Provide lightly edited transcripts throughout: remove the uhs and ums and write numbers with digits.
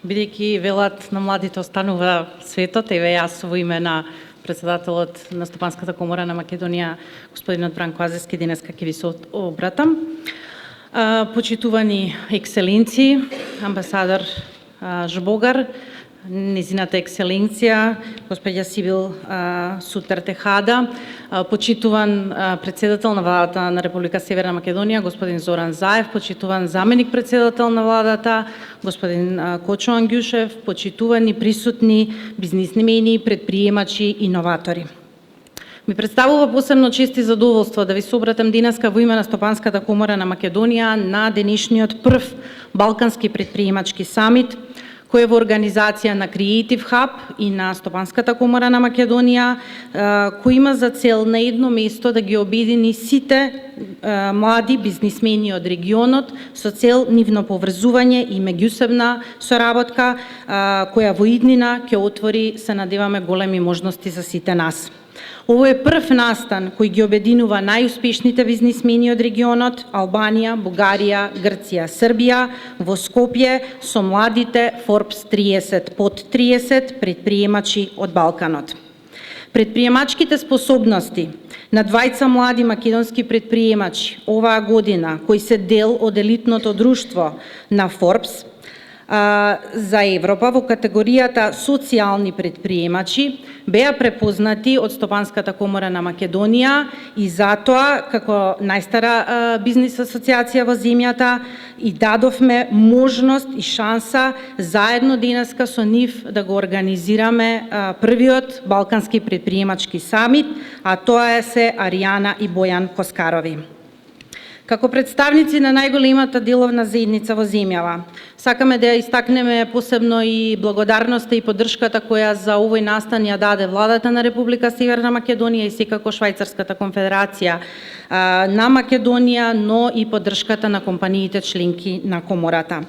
Бидејќи велат на младите останува светот, еве јас во име на председателот на Стопанската комора на Македонија, господинот Бранко Азевски, денеска ќе ви се обратам. Почитувани екселенции, амбасадор Жбогар, незината екселенција, госпоѓа Сибил Сутертехада, почитуван председател на владата на Република Северна Македонија, господин Зоран Заев, почитуван заменик председател на владата, господин Кочо Ангјушев, почитувани присутни бизнисмени, предприемачи и иноватори. Ми представува посебно чест и задоволство да ви се обратам денеска во име на Стопанската комора на Македонија на денешниот прв Балкански предприемачки самит, кој е во организација на Creative Hub и на Стопанската комора на Македонија, кој има за цел на едно место да ги обедини сите млади бизнисмени од регионот со цел нивно поврзување и меѓусебна соработка, која во иднина ќе отвори, се надеваме, големи можности за сите нас. Ово е прв настан кој ги обединува најуспешните бизнисмени од регионот, Албанија, Бугарија, Грција, Србија, во Скопје со младите Forbes 30 под 30 предприемачи од Балканот. Предприемачките способности на двајца млади македонски предприемачи оваа година, кои се дел од елитното друштво на Forbes за Европа во категоријата социјални предприемачи, беа препознати од Стопанската комора на Македонија и затоа, како најстара бизнис асоциација во земјата, и дадовме можност и шанса заедно денеска со нив да го организираме првиот Балкански предприемачки самит, а тоа се Аријана и Бојан Коскарови. Како представници на најголемата деловна заедница во земјава, сакаме да истакнеме посебно и благодарноста и поддршката која за овој настан ја даде владата на Република Северна Македонија и секако Швајцарската конфедерација на Македонија, но и поддршката на компаниите членки на комората.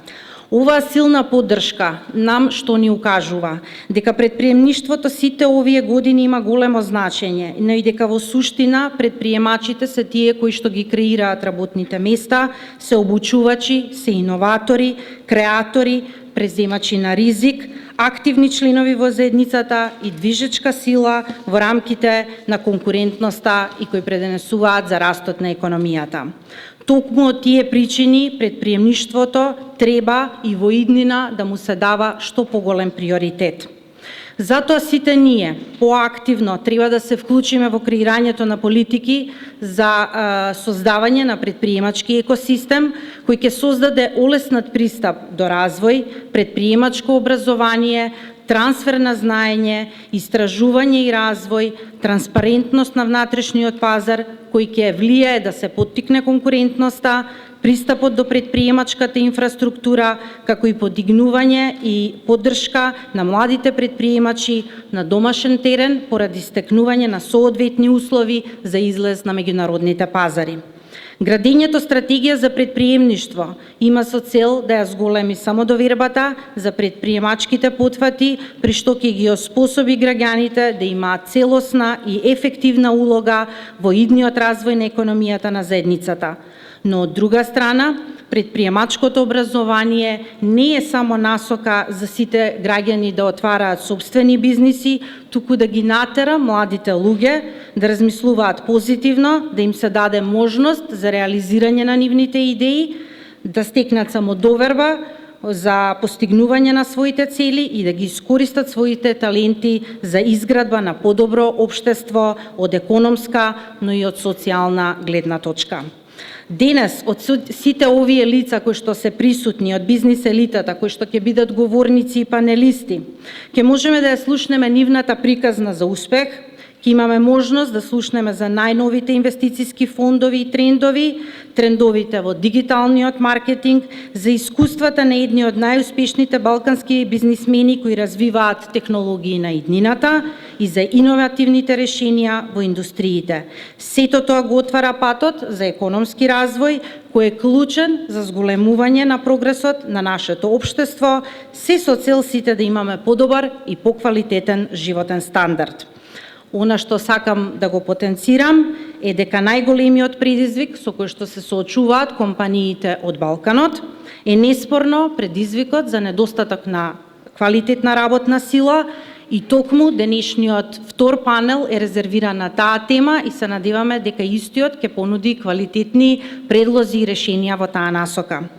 Оваа силна поддршка нам што ни укажува дека предприемништвото сите овие години има големо значење, но и дека во суштина предприемачите се тие кои што ги креираат работните места, се обучувачи, се иноватори, креатори, преземачи на ризик, активни членови во заедницата и движечка сила во рамките на конкурентноста и кои преденесуваат за растот на економијата. Токму од тие причини предприемништвото треба и во иднина да му се дава што поголем приоритет. Затоа сите ние поактивно треба да се вклучиме во креирањето на политики за создавање на предприемачки екосистем кој ќе создаде олеснат пристап до развој, предприемачко образование, трансфер на знаење, истражување и развој, транспарентност на внатрешниот пазар, кој ќе влијае да се поттикне конкурентноста, пристапот до предприемачката инфраструктура, како и подигнување и поддршка на младите предприемачи на домашен терен поради стекнување на соодветни услови за излез на меѓународните пазари. Градењето стратегија за предприемништво има со цел да ја зголеми самодовербата за предприемачките потфати, при што ќе ги оспособи граѓаните да имаат целосна и ефективна улога во идниот развој на економијата на заедницата. Но од друга страна, предприемачкото образование не е само насока за сите граѓани да отвараат собствени бизниси, туку да ги натера младите луѓе да размислуваат позитивно, да им се даде можност за реализирање на нивните идеи, да стекнат самодоверба за постигнување на своите цели и да ги искористат своите таленти за изградба на подобро општество од економска, но и од социјална гледна точка. Денес, од сите овие лица кои што се присутни, од бизнис елитата, кои што ќе бидат говорници и панелисти, ќе можеме да ја слушнеме нивната приказна за успех, ќе имаме можност да слушнеме за најновите инвестициски фондови и трендовите во дигиталниот маркетинг, за искуствата на едни од најуспешните балкански бизнисмени кои развиваат технологии на иднината и за иновативните решенија во индустриите. Сето тоа го отвара патот за економски развој, кој е клучен за зголемување на прогресот на нашето општество, се со цел сите да имаме подобар и поквалитетен животен стандард. Она што сакам да го потенцирам е дека најголемиот предизвик со кој што се соочуваат компаниите од Балканот е неспорно предизвикот за недостаток на квалитетна работна сила и токму денешниот втор панел е резервиран на таа тема и се надеваме дека истиот ќе понуди квалитетни предлози и решенија во таа насока.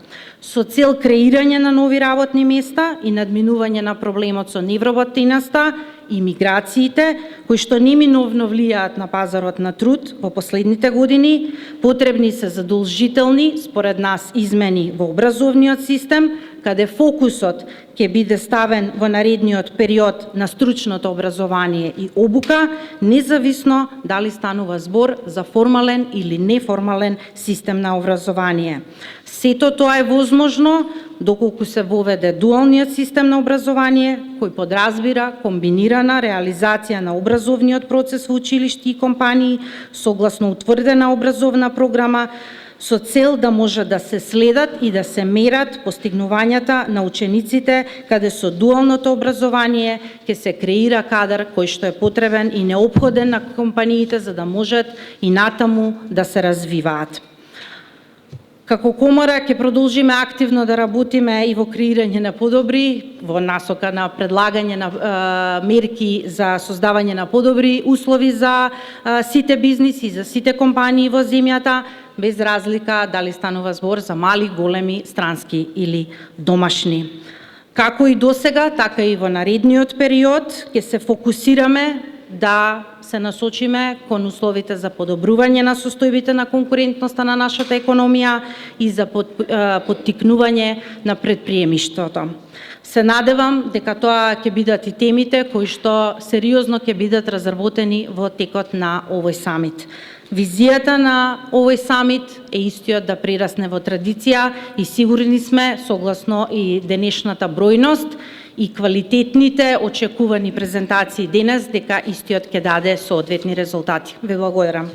Со цел креирање на нови работни места и надминување на проблемот со невработеноста и миграциите, кои што неминовно влијаат на пазарот на труд во последните години, потребни се задолжителни, според нас, измени во образовниот систем, каде фокусот ќе биде ставен во наредниот период на стручното образование и обука, независно дали станува збор за формален или неформален систем на образование. Сето тоа е возможно доколку се воведе дуалниот систем на образование, кој подразбира комбинирана реализација на образовниот процес во училишти и компании, согласно утврдена образовна програма, со цел да може да се следат и да се мерат постигнувањата на учениците, каде со дуалното образование ќе се креира кадар кој што е потребен и неопходен на компаниите за да можат и натаму да се развиваат. Како комора ќе продолжиме активно да работиме и во креирање на подобри, во насока на предлагање на мерки за создавање на подобри услови за сите бизниси и за сите компании во земјата, без разлика дали станува збор за мали, големи, странски или домашни. Како и досега, така и во наредниот период ќе се фокусираме да се насочиме кон условите за подобрување на состојбите на конкурентноста на нашата економија и за поттикнување на предприемиштвото. Се надевам дека тоа ќе бидат и темите кои што сериозно ќе бидат разработени во текот на овој самит. Визијата на овој самит е истиот да прерасне во традиција и сигурни сме, согласно и денешната бројност и квалитетните очекувани презентации денес, дека истиот ќе даде соодветни резултати. Ве благодарам.